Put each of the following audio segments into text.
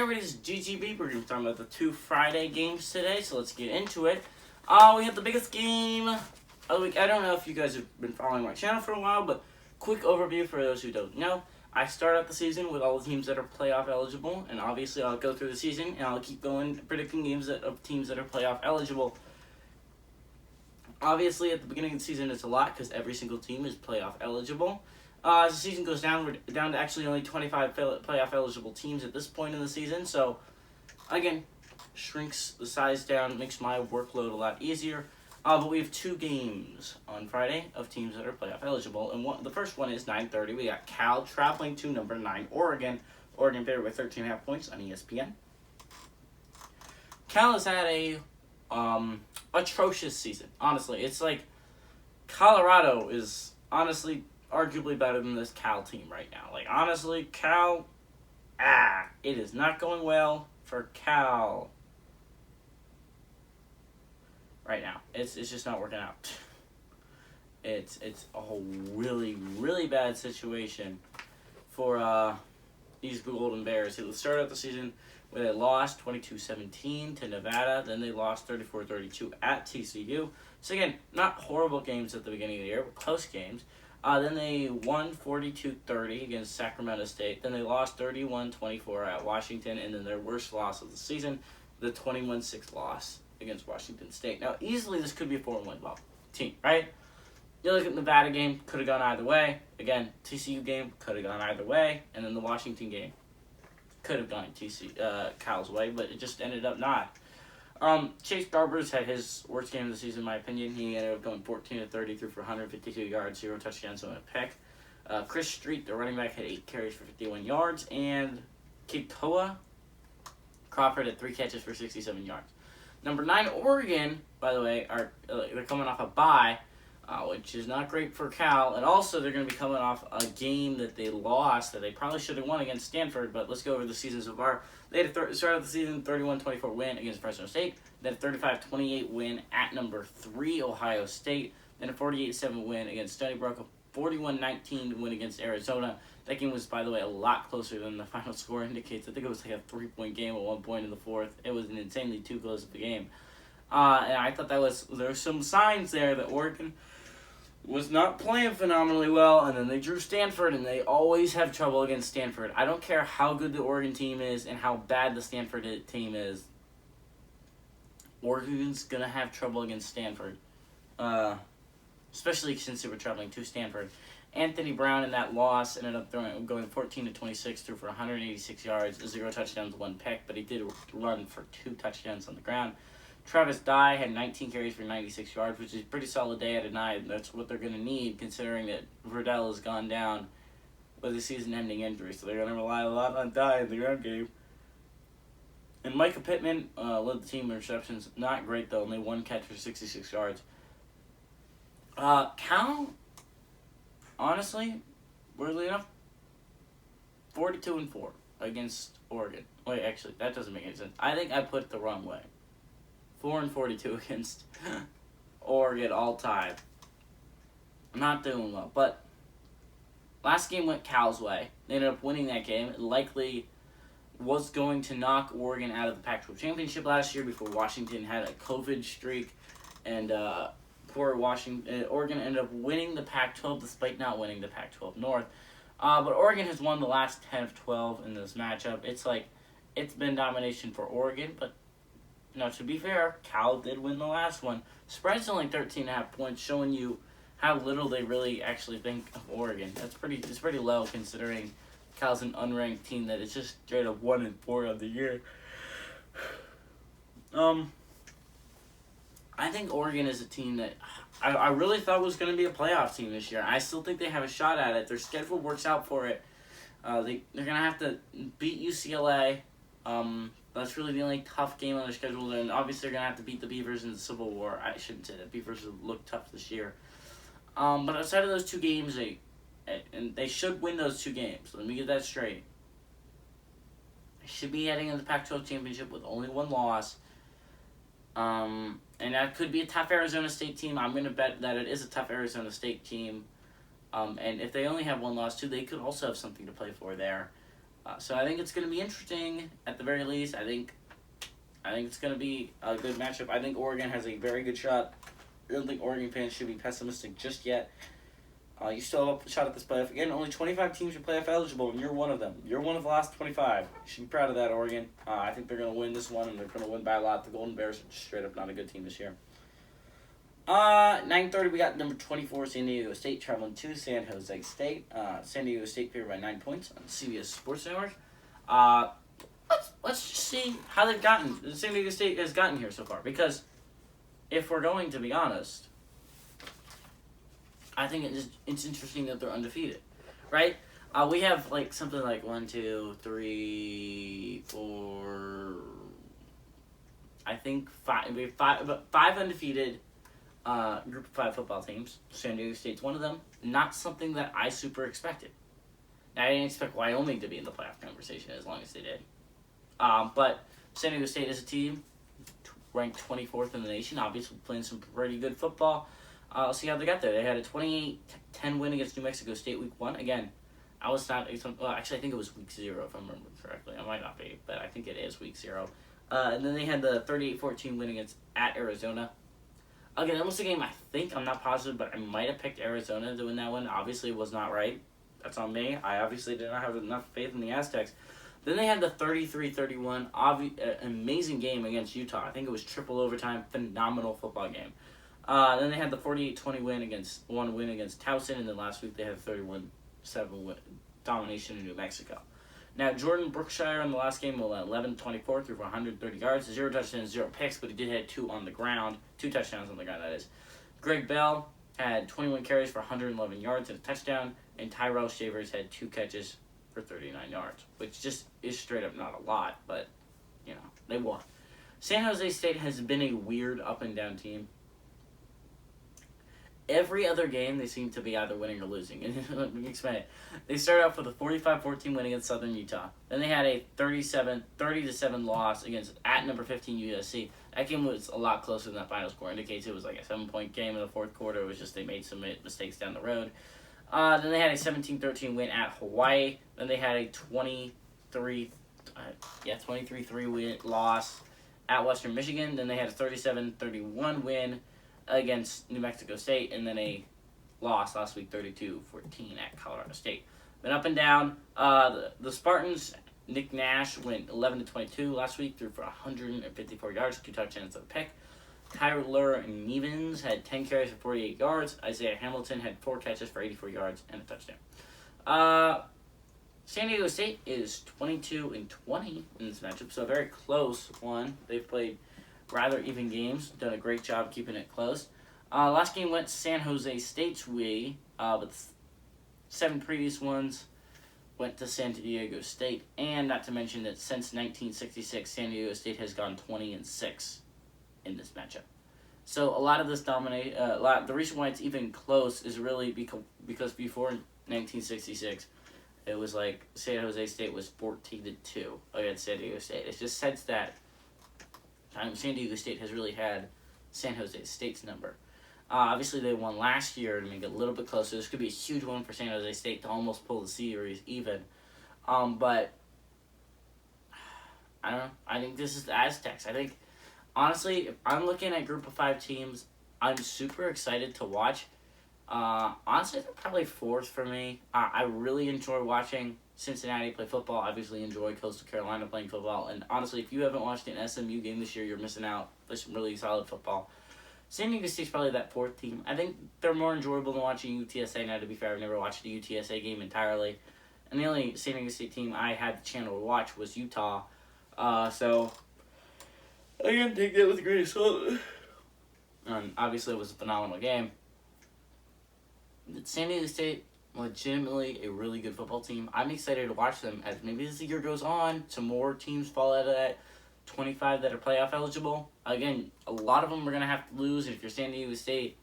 everybody, this is GGB. We're going to be talking about the 2 Friday games today, so let's get into it. We have the biggest game of the week. I don't know if you guys have been following my channel for a while, but quick overview for those who don't know. I start out the season with all the teams that are playoff eligible, and obviously I'll go through the season, and I'll keep going predicting games of teams that are playoff eligible. Obviously, at the beginning of the season, it's a lot because every single team is playoff eligible. As the season goes down, we're down to actually only 25 playoff eligible teams at this point in the season. So, again, shrinks the size down, makes my workload a lot easier. But we have 2 games on Friday of teams that are playoff eligible. And the first one is 9:30. We got Cal traveling to number 9, Oregon. Oregon favored by 13.5 points on ESPN. Cal has had a atrocious season. Honestly, it's like Colorado is honestly arguably better than this Cal team right now. Like, honestly, Cal, it is not going well for Cal right now. It's just not working out. It's a whole really, really bad situation for these Golden Bears. They started out the season where they lost 22-17 to Nevada. Then they lost 34-32 at TCU. So again, not horrible games at the beginning of the year, but close games. Then they won 42-30 against Sacramento State. Then they lost 31-24 at Washington. And then their worst loss of the season, the 21-6 loss against Washington State. Now, easily this could be a 4-1 team, right? You look at the Nevada game, could have gone either way. Again, TCU game, could have gone either way. And then the Washington game could have gone Cal's way, but it just ended up not. Chase Garbers had his worst game of the season, in my opinion. He ended up going 14-30, threw for 152 yards, 0 touchdowns, and a pick. Chris Street, the running back, had 8 carries for 51 yards, and Kikoa Crawford had 3 catches for 67 yards. Number 9, Oregon, by the way, they're coming off a bye, which is not great for Cal, and also they're going to be coming off a game that they lost that they probably should have won against Stanford, but let's go over the season so far. They had started the season 31-24 win against Fresno State, then a 35-28 win at number 3 Ohio State, then a 48-7 win against Stony Brook, a 41-19 win against Arizona. That game was, by the way, a lot closer than the final score indicates. I think it was like a 3-point game at one point in the fourth. It was an insanely too close of a game. And I thought there were some signs there that Oregon was not playing phenomenally well, and then they drew Stanford, and they always have trouble against Stanford. I don't care how good the Oregon team is and how bad the Stanford team is. Oregon's going to have trouble against Stanford, especially since they were traveling to Stanford. Anthony Brown in that loss ended up going 14-26, threw for 186 yards, 0 touchdowns, 1 pick, but he did run for 2 touchdowns on the ground. Travis Dye had 19 carries for 96 yards, which is a pretty solid day at a night. That's what they're going to need, considering that Verdell has gone down with a season-ending injury. So they're going to rely a lot on Dye in the ground game. And Micah Pittman led the team in receptions. Not great, though. Only 1 catch for 66 yards. Cal, honestly, weirdly enough, 42-4 against Oregon. Wait, actually, that doesn't make any sense. I think I put it the wrong way. 4-42 against Oregon all time. Not doing well, but last game went Cal's way. They ended up winning that game. It likely was going to knock Oregon out of the Pac-12 championship last year before Washington had a COVID streak, and Oregon ended up winning the Pac-12 despite not winning the Pac-12 North. But Oregon has won the last 10 of 12 in this matchup. It's been domination for Oregon, but now, to be fair, Cal did win the last one. Spread's only 13.5 points, showing you how little they really actually think of Oregon. It's pretty low considering Cal's an unranked team that is just straight up 1-4 of the year. I think Oregon is a team that I really thought was going to be a playoff team this year. I still think they have a shot at it. Their schedule works out for it. They're going to have to beat UCLA. That's really the only tough game on their schedule, and obviously they're going to have to beat the Beavers in the Civil War. I shouldn't say that. Beavers look tough this year. But outside of those 2 games, they should win those 2 games. Let me get that straight. They should be heading into the Pac-12 championship with only 1 loss. And that could be a tough Arizona State team. I'm going to bet that it is a tough Arizona State team. And if they only have 1 loss, too, they could also have something to play for there. So I think it's going to be interesting at the very least. I think it's going to be a good matchup. I think Oregon has a very good shot. I don't think Oregon fans should be pessimistic just yet. You still have a shot at this playoff. Again, only 25 teams are playoff eligible, and you're one of them. You're one of the last 25. You should be proud of that, Oregon. I think they're going to win this one, and they're going to win by a lot. The Golden Bears are just straight up not a good team this year. 9:30, we got number 24, San Diego State, traveling to San Jose State. San Diego State favored by 9 points on CBS Sports Network. Let's just see how they've gotten. San Diego State has gotten here so far. Because if we're going to be honest, I think it's interesting that they're undefeated, right? We have like something like 1, 2, 3, 4. I think five. We have five undefeated Group of 5 football teams. San Diego State's one of them. Not something that I super expected. Now, I didn't expect Wyoming to be in the playoff conversation as long as they did. But San Diego State is a team ranked 24th in the nation. Obviously, playing some pretty good football. Let's see how they got there. They had a 28-10 win against New Mexico State week 1. Again, I was not... Well, actually, I think it was week 0, if I remember correctly. I might not be, but I think it is week 0. And then they had the 38-14 win at Arizona. Again, that was a game I'm not positive, but I might have picked Arizona to win that one. Obviously, it was not right. That's on me. I obviously did not have enough faith in the Aztecs. Then they had the 33-31 amazing game against Utah. I think it was triple overtime, phenomenal football game. Then they had the 48-20 win against Towson, and then last week they had a 31-7 domination in New Mexico. Now, Jordan Brookshire in the last game went 11-24 through for 130 yards, 0 touchdowns, 0 picks, but he did have 2 on the ground, 2 touchdowns on the ground, that is. Greg Bell had 21 carries for 111 yards and a touchdown, and Tyrell Shavers had 2 catches for 39 yards, which just is straight up not a lot, but, they won. San Jose State has been a weird up-and-down team. Every other game, they seem to be either winning or losing. And let me explain it. They started off with a 45-14 win against Southern Utah. Then they had a 30-7 loss at number 15 USC. That game was a lot closer than that final score indicates. It was like a 7-point game in the fourth quarter. It was just they made some mistakes down the road. Then they had a 17-13 win at Hawaii. Then they had a 23-3 win loss at Western Michigan. Then they had a 37-31 win against New Mexico State, and then a loss last week, 32-14 at Colorado State. Then up and down, the Spartans, Nick Nash went 11-22 last week, threw for 154 yards, 2 touchdowns and a pick. Tyler Nevins had 10 carries for 48 yards. Isaiah Hamilton had 4 catches for 84 yards and a touchdown. San Diego State is 22-20 in this matchup, so a very close one. They've played rather even games, done a great job keeping it close. Last game went San Jose State's way, but 7 previous ones went to San Diego State, and not to mention that since 1966, San Diego State has gone 20-6 in this matchup. So a lot of this the reason why it's even close is really because before 1966, it was like San Jose State was 14-2 against San Diego State. It just since that San Diego State has really had San Jose State's number. Obviously, they won last year to make it a little bit closer. This could be a huge one for San Jose State to almost pull the series even. But I don't know. I think this is the Aztecs. I think, honestly, if I'm looking at Group of 5 teams, I'm super excited to watch. Honestly, they're probably 4th for me. I really enjoy watching Cincinnati play football. Obviously enjoy Coastal Carolina playing football. And honestly, if you haven't watched an SMU game this year, you're missing out. There's some really solid football. San Diego State's probably that 4th team. I think they're more enjoyable than watching UTSA. Now, to be fair, I've never watched a UTSA game entirely. And the only San Diego State team I had the channel to watch was Utah. So I can take that with a grain of salt. And obviously, it was a phenomenal game. San Diego State, legitimately a really good football team. I'm excited to watch them as maybe as the year goes on, some more teams fall out of that 25 that are playoff eligible. Again, a lot of them are going to have to lose, and if you're San Diego State,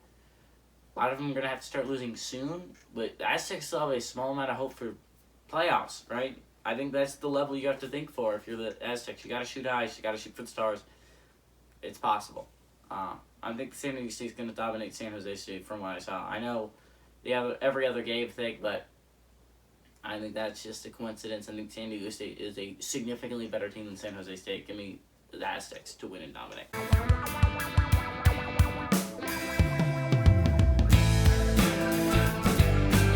a lot of them are going to have to start losing soon. But the Aztecs still have a small amount of hope for playoffs, right? I think that's the level you have to think for if you're the Aztecs. You got to shoot high, you got to shoot for the stars. It's possible. I think San Diego State's going to dominate San Jose State from what I saw. I know they have every other game thing, but I think that's just a coincidence. I think San Diego State is a significantly better team than San Jose State. Give me the Aztecs to win and dominate.